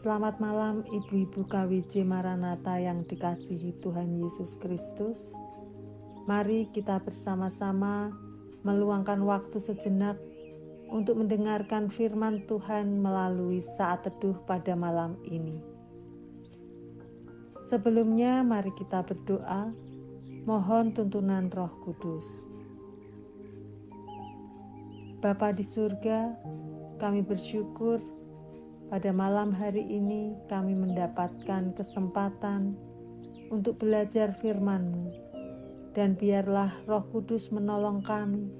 Selamat malam ibu-ibu KWJ Maranatha yang dikasihi Tuhan Yesus Kristus. Mari kita bersama-sama meluangkan waktu sejenak untuk mendengarkan firman Tuhan melalui saat teduh pada malam ini. Sebelumnya mari kita berdoa, mohon tuntunan Roh Kudus. Bapa di surga, kami bersyukur pada malam hari ini kami mendapatkan kesempatan untuk belajar firman-Mu, dan biarlah Roh Kudus menolong kami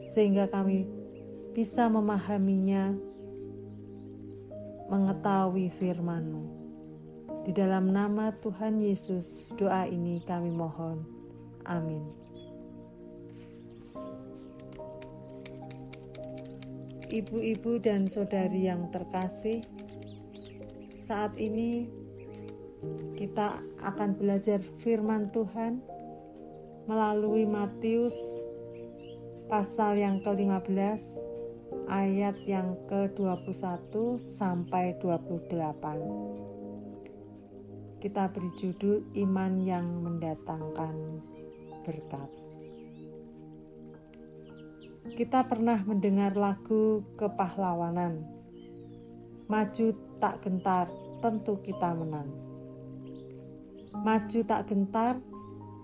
sehingga kami bisa memahaminya, mengetahui firman-Mu. Di dalam nama Tuhan Yesus, doa ini kami mohon. Amin. Ibu-ibu dan saudari yang terkasih, saat ini kita akan belajar firman Tuhan melalui Matius pasal yang ke-15 ayat yang ke-21 sampai 28. Kita beri judul Iman yang Mendatangkan Berkat. Kita pernah mendengar lagu kepahlawanan, maju tak gentar, tentu kita menang. Maju tak gentar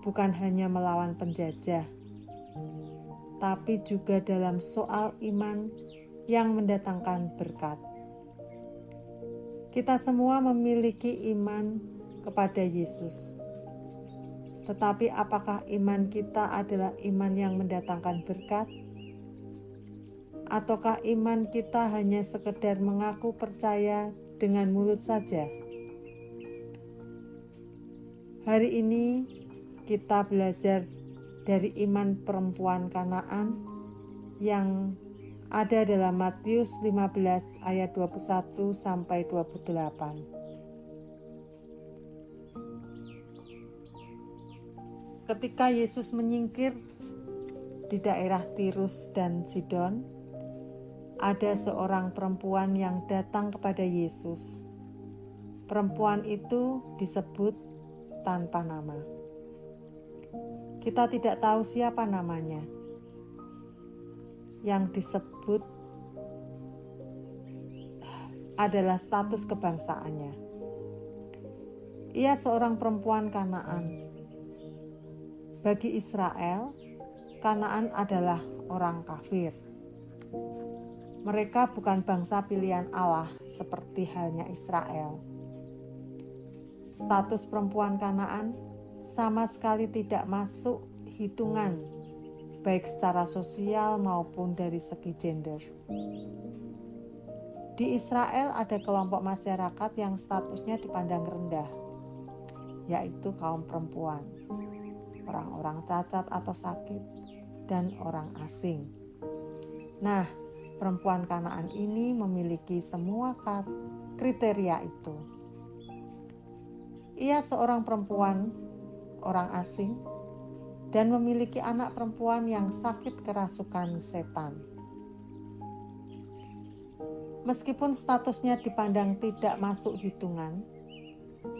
bukan hanya melawan penjajah, tapi juga dalam soal iman yang mendatangkan berkat. Kita semua memiliki iman kepada Yesus. Tetapi apakah iman kita adalah iman yang mendatangkan berkat? Ataukah iman kita hanya sekedar mengaku percaya dengan mulut saja? Hari ini kita belajar dari iman perempuan Kanaan yang ada dalam Matius 15 ayat 21 sampai 28. Ketika Yesus menyingkir di daerah Tirus dan Sidon, ada seorang perempuan yang datang kepada Yesus. Perempuan itu disebut tanpa nama. Kita tidak tahu siapa namanya. Yang disebut adalah status kebangsaannya. Ia seorang perempuan Kanaan. Bagi Israel, Kanaan adalah orang kafir. Mereka bukan bangsa pilihan Allah seperti halnya Israel. Status perempuan Kanaan sama sekali tidak masuk hitungan, baik secara sosial maupun dari segi gender. Di Israel ada kelompok masyarakat yang statusnya dipandang rendah, yaitu kaum perempuan, orang-orang cacat atau sakit, dan orang asing. Nah, perempuan Kanaan ini memiliki semua kriteria itu. Ia seorang perempuan, orang asing, dan memiliki anak perempuan yang sakit kerasukan setan. Meskipun statusnya dipandang tidak masuk hitungan,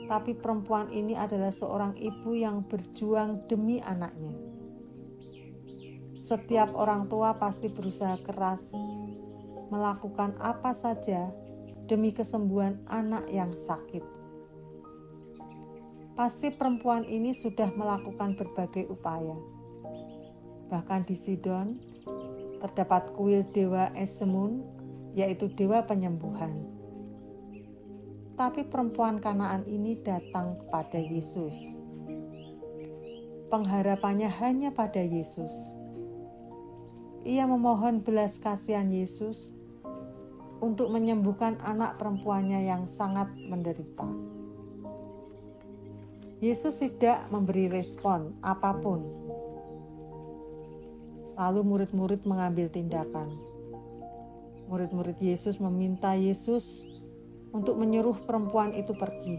tapi perempuan ini adalah seorang ibu yang berjuang demi anaknya. Setiap orang tua pasti berusaha keras melakukan apa saja demi kesembuhan anak yang sakit. Pasti perempuan ini sudah melakukan berbagai upaya. Bahkan di Sidon terdapat kuil dewa Esemun, yaitu dewa penyembuhan. Tapi perempuan Kanaan ini datang kepada Yesus. Pengharapannya hanya pada Yesus. Ia memohon belas kasihan Yesus untuk menyembuhkan anak perempuannya yang sangat menderita. Yesus tidak memberi respon apapun. Lalu murid-murid mengambil tindakan. Murid-murid Yesus meminta Yesus untuk menyuruh perempuan itu pergi.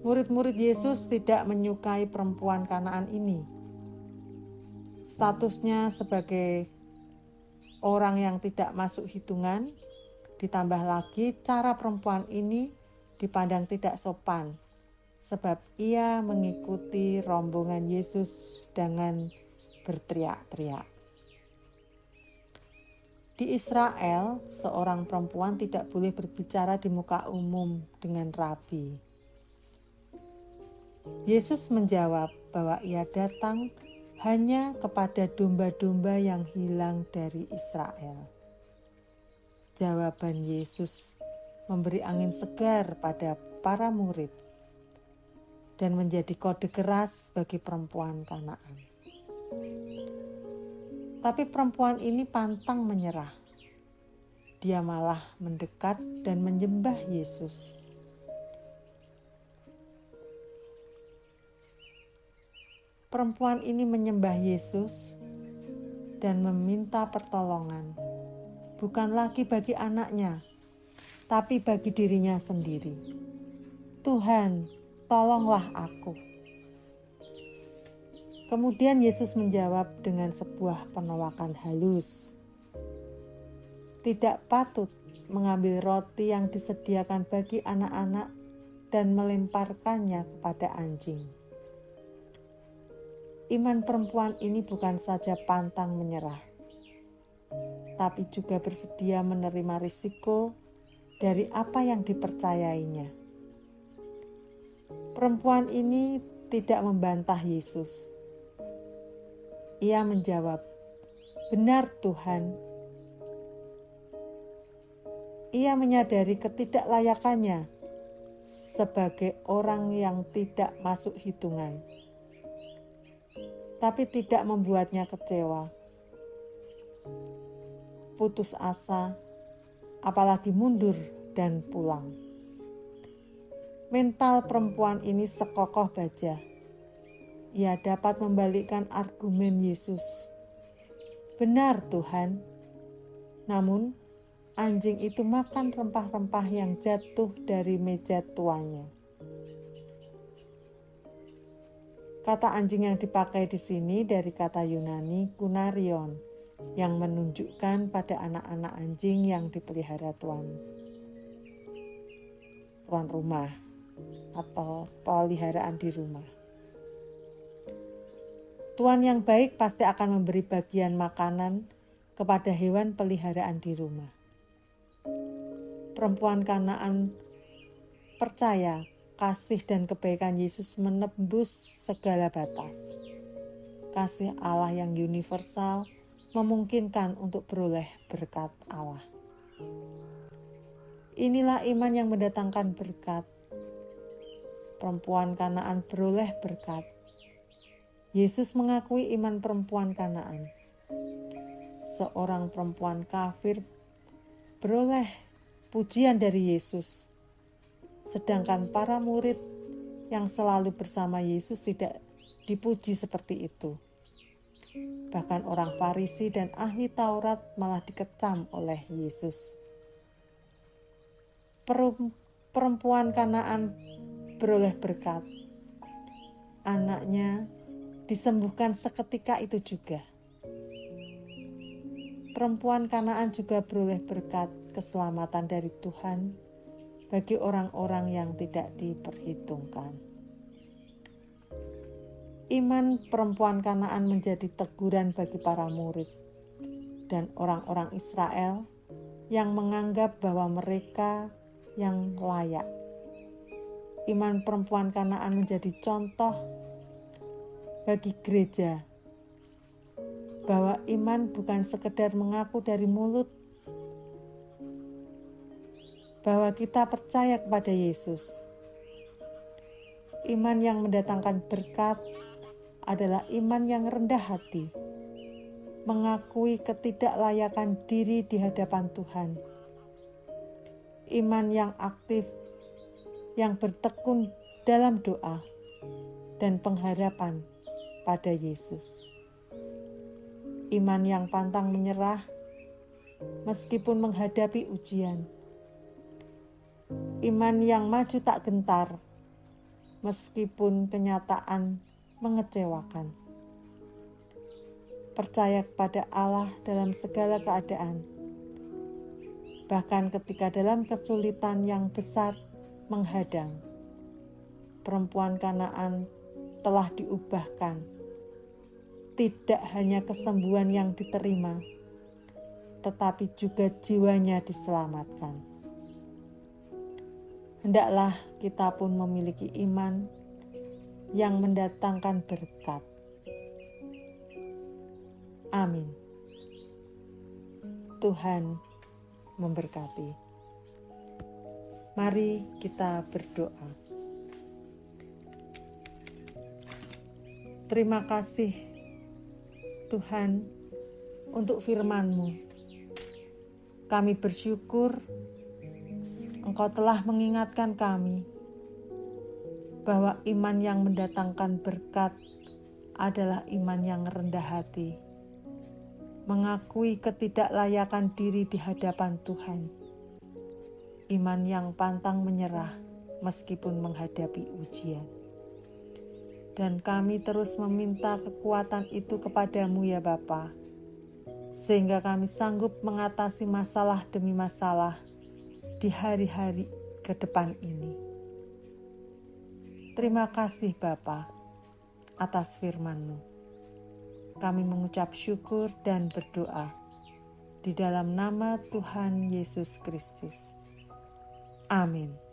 Murid-murid Yesus tidak menyukai perempuan Kanaan ini. Statusnya sebagai orang yang tidak masuk hitungan Ditambah lagi cara perempuan ini dipandang tidak sopan, sebab ia mengikuti rombongan Yesus dengan berteriak-teriak. Di Israel, seorang perempuan tidak boleh berbicara di muka umum dengan rabi. Yesus menjawab bahwa ia datang hanya kepada domba-domba yang hilang dari Israel. Jawaban Yesus memberi angin segar pada para murid dan menjadi kode keras bagi perempuan Kanaan. Tapi perempuan ini pantang menyerah. Dia malah mendekat dan menyembah Yesus. Perempuan ini menyembah Yesus dan meminta pertolongan, bukan lagi bagi anaknya, tapi bagi dirinya sendiri. Tuhan, tolonglah aku. Kemudian Yesus menjawab dengan sebuah penolakan halus. Tidak patut mengambil roti yang disediakan bagi anak-anak dan melemparkannya kepada anjing. Iman perempuan ini bukan saja pantang menyerah, tapi juga bersedia menerima risiko dari apa yang dipercayainya. Perempuan ini tidak membantah Yesus. Ia menjawab, "Benar Tuhan." Ia menyadari ketidaklayakannya sebagai orang yang tidak masuk hitungan, tapi tidak membuatnya kecewa, putus asa, apalagi mundur dan pulang. Mental perempuan ini sekokoh baja. Ia dapat membalikkan argumen Yesus. Benar Tuhan, namun anjing itu makan rempah-rempah yang jatuh dari meja tuannya. Kata anjing yang dipakai di sini dari kata Yunani kunarion, yang menunjukkan pada anak-anak anjing yang dipelihara tuan rumah atau peliharaan di rumah. Tuan yang baik pasti akan memberi bagian makanan kepada hewan peliharaan di rumah. Perempuan Kanaan percaya kasih dan kebaikan Yesus menembus segala batas. Kasih Allah yang universal memungkinkan untuk beroleh berkat Allah. Inilah iman yang mendatangkan berkat. Perempuan Kanaan beroleh berkat. Yesus mengakui iman perempuan Kanaan. Seorang perempuan kafir beroleh pujian dari Yesus, sedangkan para murid yang selalu bersama Yesus tidak dipuji seperti itu. Bahkan orang Farisi dan ahli Taurat malah dikecam oleh Yesus. Perempuan Kanaan beroleh berkat. Anaknya disembuhkan seketika itu juga. Perempuan Kanaan juga beroleh berkat keselamatan dari Tuhan bagi orang-orang yang tidak diperhitungkan. Iman perempuan Kanaan menjadi teguran bagi para murid dan orang-orang Israel yang menganggap bahwa mereka yang layak. Iman perempuan Kanaan menjadi contoh bagi gereja bahwa iman bukan sekedar mengaku dari mulut, bahwa kita percaya kepada Yesus. Iman yang mendatangkan berkat adalah iman yang rendah hati, mengakui ketidaklayakan diri di hadapan Tuhan. Iman yang aktif, yang bertekun dalam doa dan pengharapan pada Yesus. Iman yang pantang menyerah meskipun menghadapi ujian. Iman yang maju tak gentar meskipun kenyataan mengecewakan. Percaya kepada Allah dalam segala keadaan. Bahkan ketika dalam kesulitan yang besar menghadang, perempuan Kanaan telah diubahkan. Tidak hanya kesembuhan yang diterima, tetapi juga jiwanya diselamatkan. Hendaklah kita pun memiliki iman yang mendatangkan berkat. Amin. Tuhan memberkati. Mari kita berdoa. Terima kasih Tuhan untuk firman-Mu. Kami bersyukur Engkau telah mengingatkan kami bahwa iman yang mendatangkan berkat adalah iman yang rendah hati, mengakui ketidaklayakan diri di hadapan Tuhan, iman yang pantang menyerah meskipun menghadapi ujian. Dan kami terus meminta kekuatan itu kepadamu ya Bapa, sehingga kami sanggup mengatasi masalah demi masalah di hari-hari ke depan ini. Terima kasih Bapa atas firman-Mu. Kami mengucap syukur dan berdoa di dalam nama Tuhan Yesus Kristus. Amin.